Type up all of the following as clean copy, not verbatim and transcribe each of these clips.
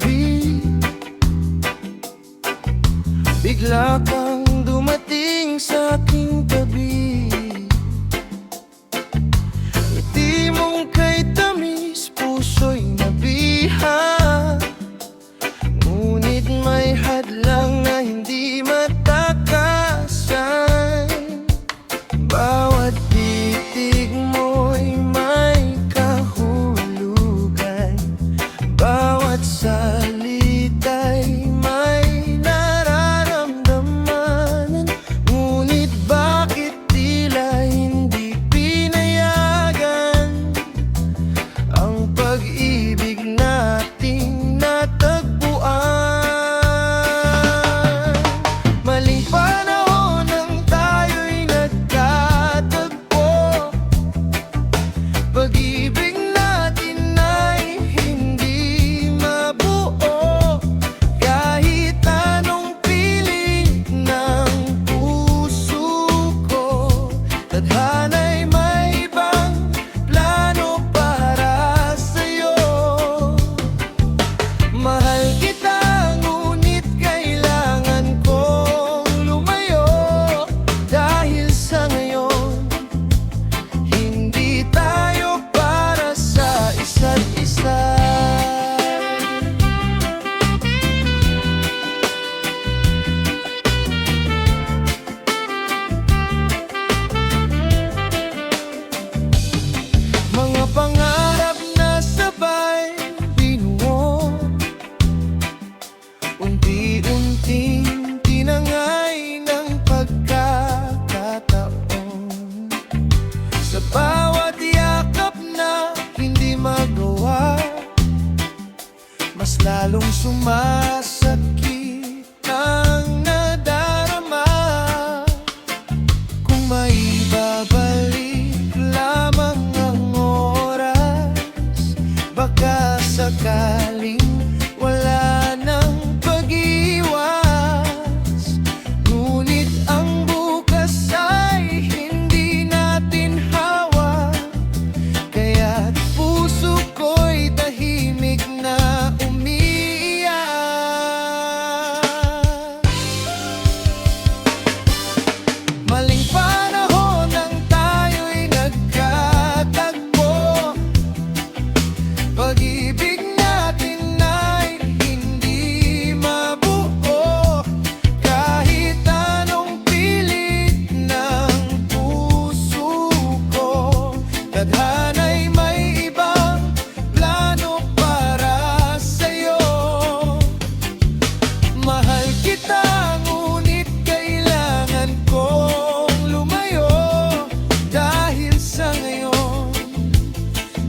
gabi, bigla kang dumating sa aking tabi. Ngiti mong kay tamis, puso'y nabiha. Ngunit may hadlang na hindi matakasan. Bawat titig mo'y may kahulugan, bawat salita'y may nararamdaman. Ngunit bakit tila hindi pinayagan ang pag-ibig nating natagpuan? Maling panahon nang tayo'y nagkatagpo, pag-ibig natin ay hindi mabuo. Kahit anong pilit ng puso ko, tadhana'y may ibang plano para sa'yo. Mahal kita, ngunit kailangan kong lumayo. Dahil sa ngayon, hindi tayo para sa isa't isa. Mga pangarap na sabay binuo, unti-unting tinangay ng pagkakataon. Sa bawat yakap na hindi magawa, mas lalong sumasakit ang nadarama. Kung maibabalik lamang ang oras, baka sakaling wala nang pag-iwas. Ngunit ang bukas ay hindi natin hawak, kaya't puso ko'y tahimik na umiiyak. Maling panahon nang tayo'y nagkatagpo, pag-ibig natin ay hindi mabuo. Kahit anong pilit ng puso ko, tadhana'y may ibang plano para sa'yo. Mahal kita, ngunit kailangan kong lumayo. Dahil sa ngayon,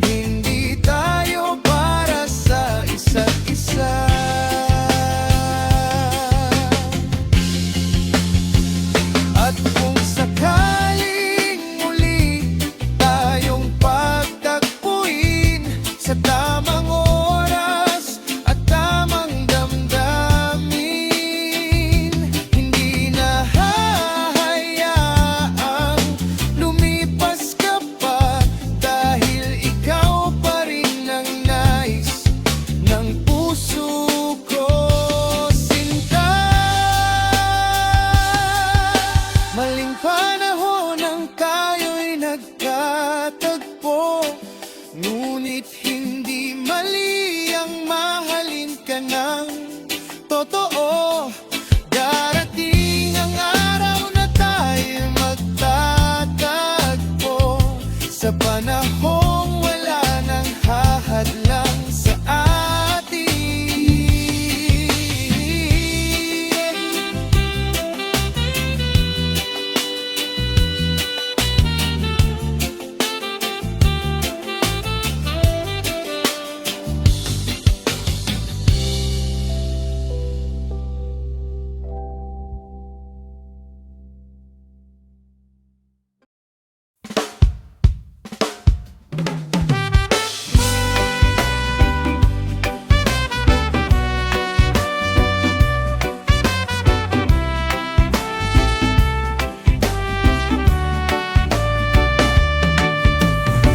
hindi tayo para sa isa't isa. At kung sakaling muli tayong pagtagpuin sa tamang oras at tamang damdamin, hindi na hahayaang lumipas ka pa. Dahil ikaw pa rin ang nais ng puso ko, sinta. Maling panahon nang tayo'y nagkatagpo, ngunit hindi mali ang mahalin ka ng totoo. Darating ang araw na tayo'y magtatagpo, sa panahong wala nang hahadlang sa atin.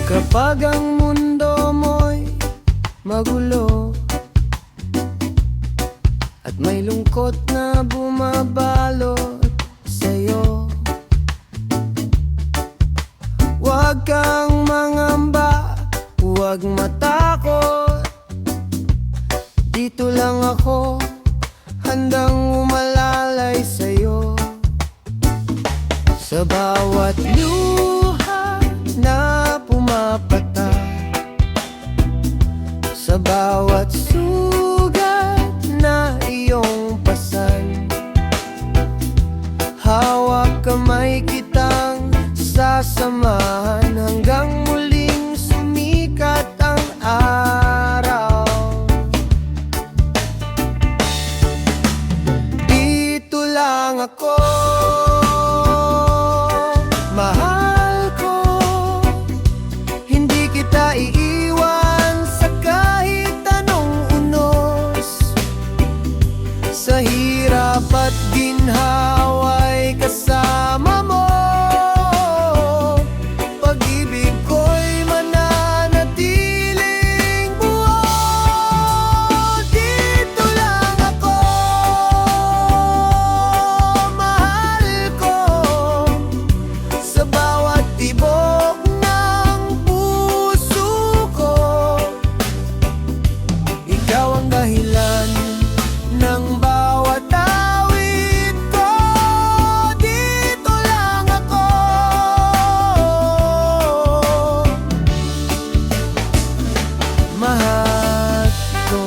Kapag ang mundo mo'y magulo, at may lungkot na bumabalot sa'yo. Huwag kang mangamba, huwag matakot. Dito lang ako, handang umalalay sa'yo. Sa bawat luha na pumapatak, sa bawat sugat na iyong pasan, hawak kamay kitang sasamahan hanggang muling sumikat ang araw. Dito lang ako, mahal ko. Hindi kita iiwan sa kahit anong unos. Sa hirap at ginhawa'y kasama mo. Pag-ibig ko'y mananatiling buo. Dito lang ako, mahal ko. Sa bawat tibok ng puso ko, ikaw ang dahilan ng bawat awit ko. Dito lang ako, mahal ko.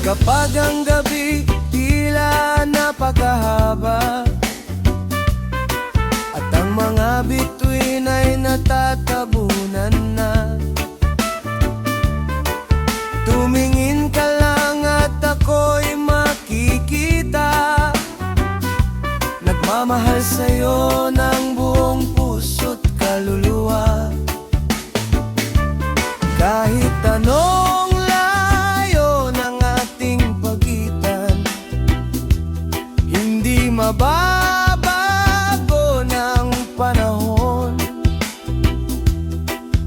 Kapag ang gabi tila napakahaba at ang mga bituin ay natatabunan na, tumingin ka lang at ako'y makikita. Nagmamahal sa'yo ng buong puso't kaluluwa. Kahit anong layo ng ating pagitan, hindi mababago ng panahon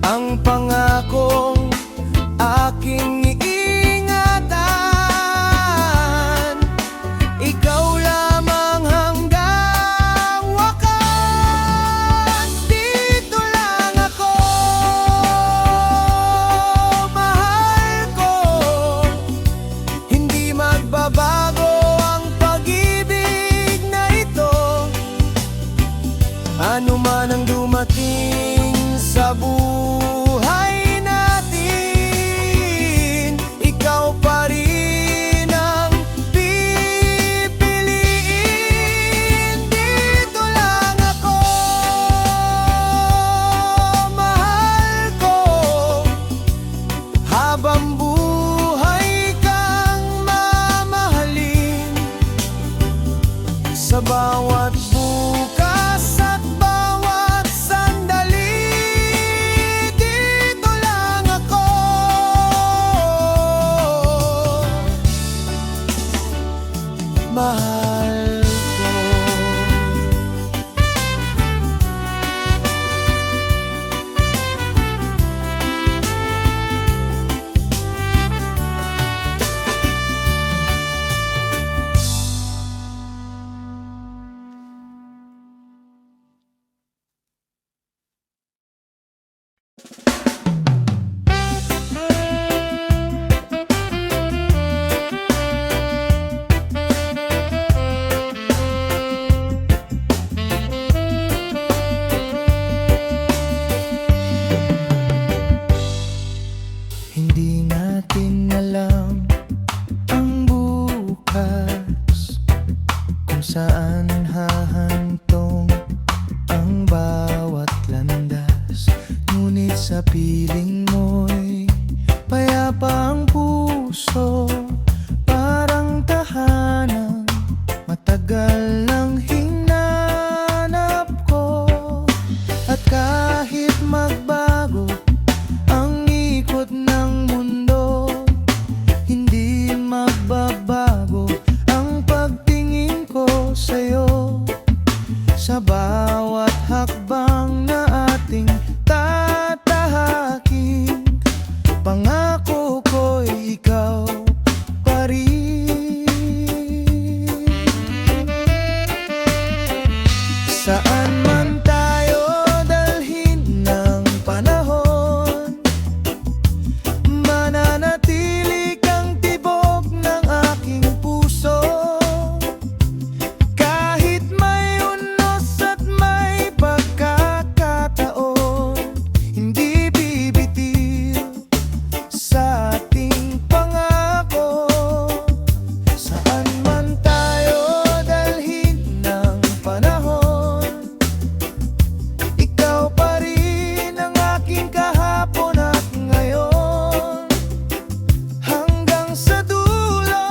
ang pangakong aking iingatan. Ikaw lamang hanggang wakas. Dito lang ako, mahal ko. Hindi magbabago ang pag-ibig na ito. Ano man ang dumating sa buhay natin, ikaw pa rin ang pipiliin. Dito lang ako, mahal ko. Habang buhay kang mamahalin, sa bawat bukas at bawat sandali. Dito lang ako, mahal ko. Hindi natin alam ang bukas, kung saan hahantong ang bawat landas. Ngunit sa piling mo'y payapa ang puso, parang tahanan matagal nang hinanap ko. At kahit magbago ang ikot ng mundo, hindi magbabago ang pagtingin ko sa'yo. Sa bawat hakbang na ating tatahakin, pangako ko'y ikaw pa rin. Saan man tayo dalhin ng panahon, mananatili kang tibok ng aking puso. Kahit may unos at may pagkakataon, hindi bibitiw sa ating pangako. Saan man tayo dalhin ng panahon, ikaw pa rin ang aking kahapon at ngayon. Hanggang sa dulo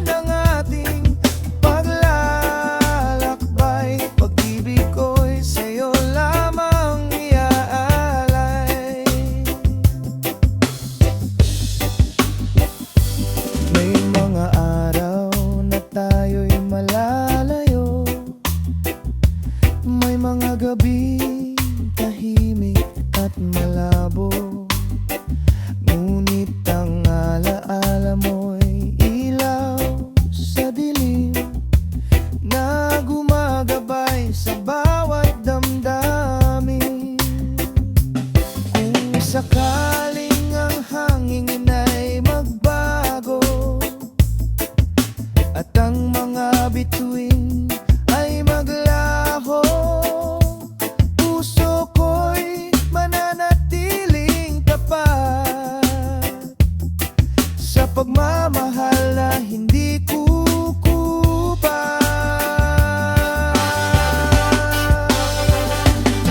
ng ating paglalakbay, pag-ibig ko'y sa'yo lamang iaalay. May mga araw na tayo'y malalayo, may mga gabi tahimik at malabo. Ngunit ang alaala mo'y ilaw sa dilim na gumagabay sa bawat damdamin. Kung sakaling ang hangin ay magbago at ang mga bituin ay maglaho, puso ko'y mananatiling tapat sa pagmamahal na hindi kukupa.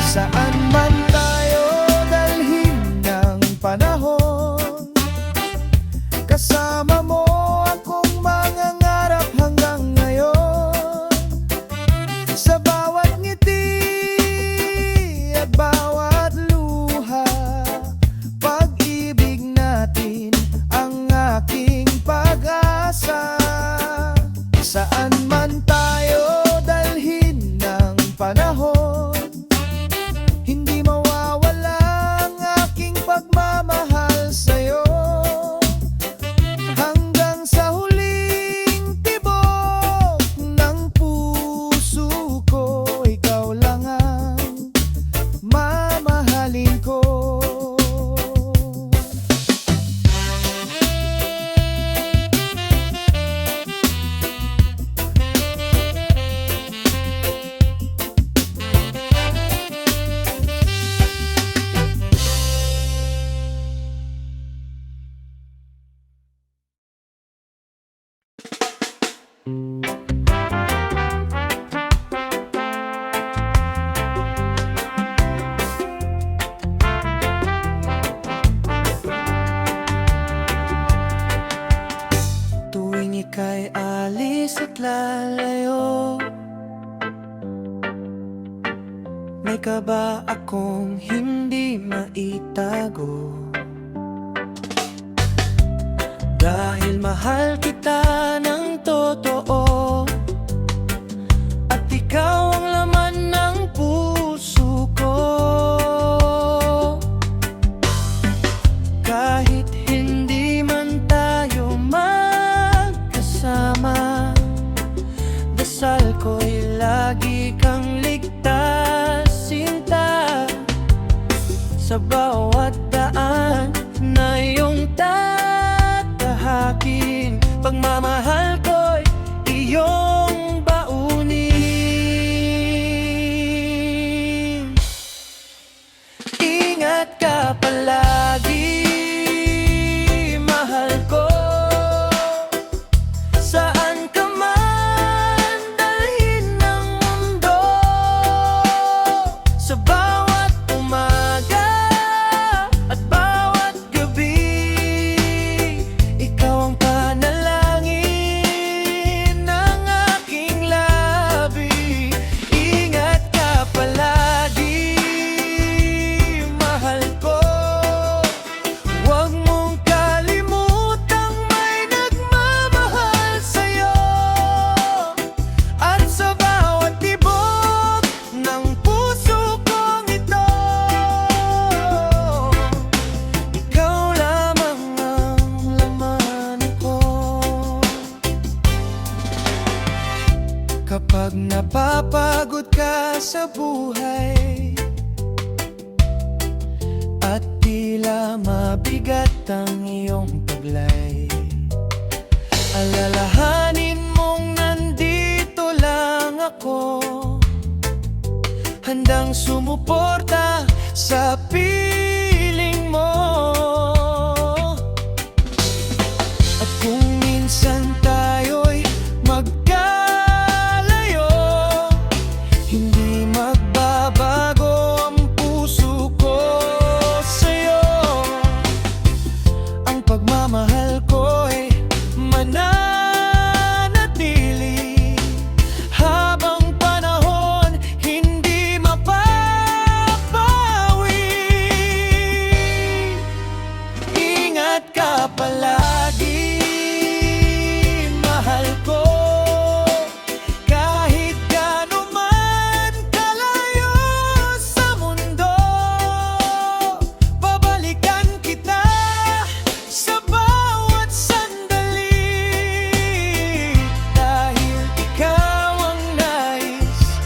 Saan man tayo dalhin ng panahon, kasama mo akong mangangarap hanggang ngayon. Sa bawat ngiti at bawat luha, pag-ibig natin ang aking pag-asa. Saan man tayo dalhin ng panahon, hindi mawawala ang aking pagmamahal sa'yo. Hanggang sa huling tibok ng puso ko, ikaw lang ang mamahalin ko. Tuwing ika'y alis at lalayo, may kaba akong hindi maitago. Dahil mahal kita ng totoo, at ikaw ang laman ng puso ko. Kahit hindi man tayo magkasama, dasal ko'y lagi kang ligtas, sinta. Sa bawat daan na iyong tatahakin, pagmamahal ko'y iyong baunin. Ingat ka palagi, mahal ko. Saan ka man dalhin ng mundo, sa bawat umaga napapagod ka sa buhay at tila mabigat ang iyong taglay, alalahanin mong nandito lang ako, handang sumuporta sa piling mo. At kung minsan tayo'y magkalayo, hindi magbabago ang puso ko sa'yo. Ang pagmamahal ko'y mananatili habang panahon, hindi mapapawi. Ingat ka palagi, mahal ko, kahit gaano man kalayo sa mundo. Babalikan kita sa bawat sandali, dahil ikaw ang nais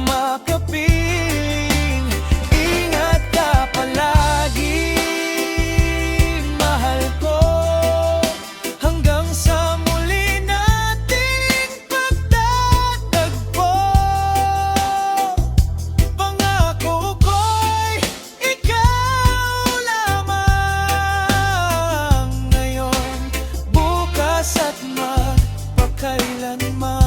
makapiling. Ingat ka palagi, mahal ko, hanggang sa muli nating pagtatagpo. Pangako ko'y ikaw lamang, ngayon, bukas at magpakailanman.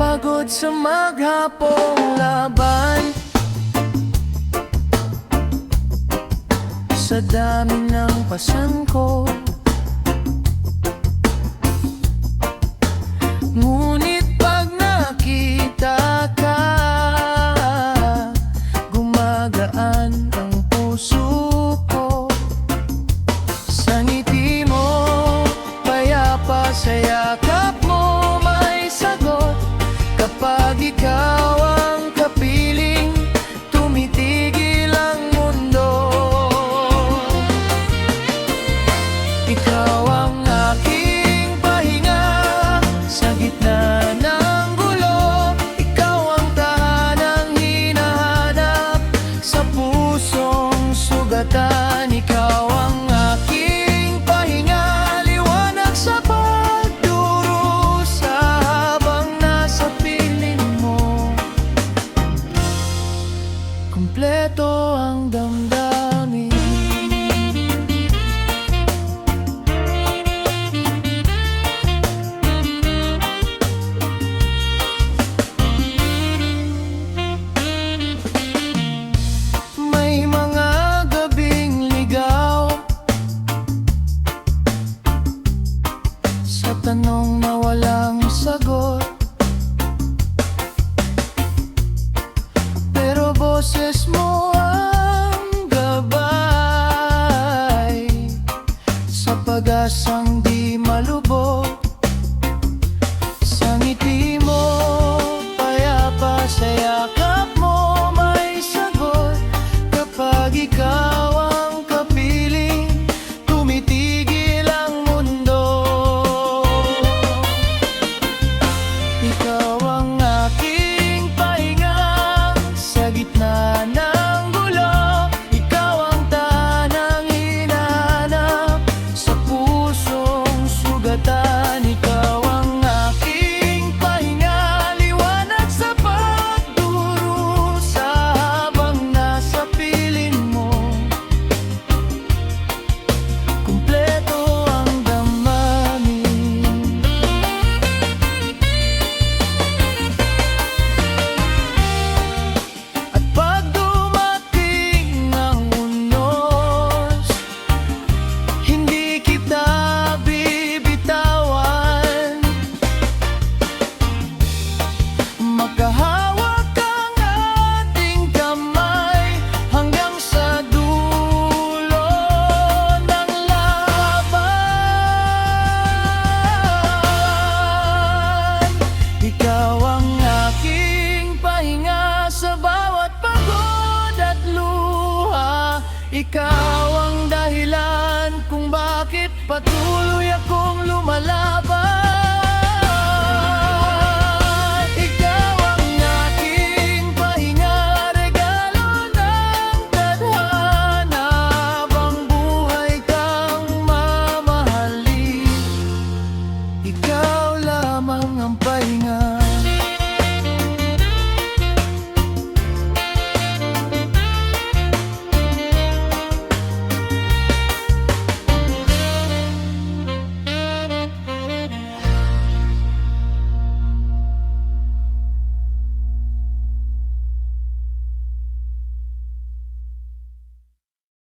Pagod sa maghapong laban, sa dami ng pasan ko, ngunit pag nakita ka, gumagaan ang puso ko. Sa ngiti mo, payapa, sa yakap mo may sagot. Kapag ikaw ang kapiling, tumitigil ang mundo. Ikaw ang aking pahinga sa gitna ng gulo. Ikaw ang tahanang hinahanap sa pusong sugatan. Ikaw ang aking pahinga, liwanag sa pagdurusa habang nasa piling mo. Kompleto ang damdamin. May mga gabing ligaw sa tanong na walang sagot, pero boses mo ang gabay sa pag-asang di malubog. Sa ngiti mo, payapa, sa yakap mo may sagot. Kapag ikaw ang kapiling, tumitigil ang mundo. Ikaw ang aking pahinga sa gitna ng gulo. Ikaw ang tanang hinahanap sa puso Ikaw ang dahilan kung bakit patuloy akong lumalaban.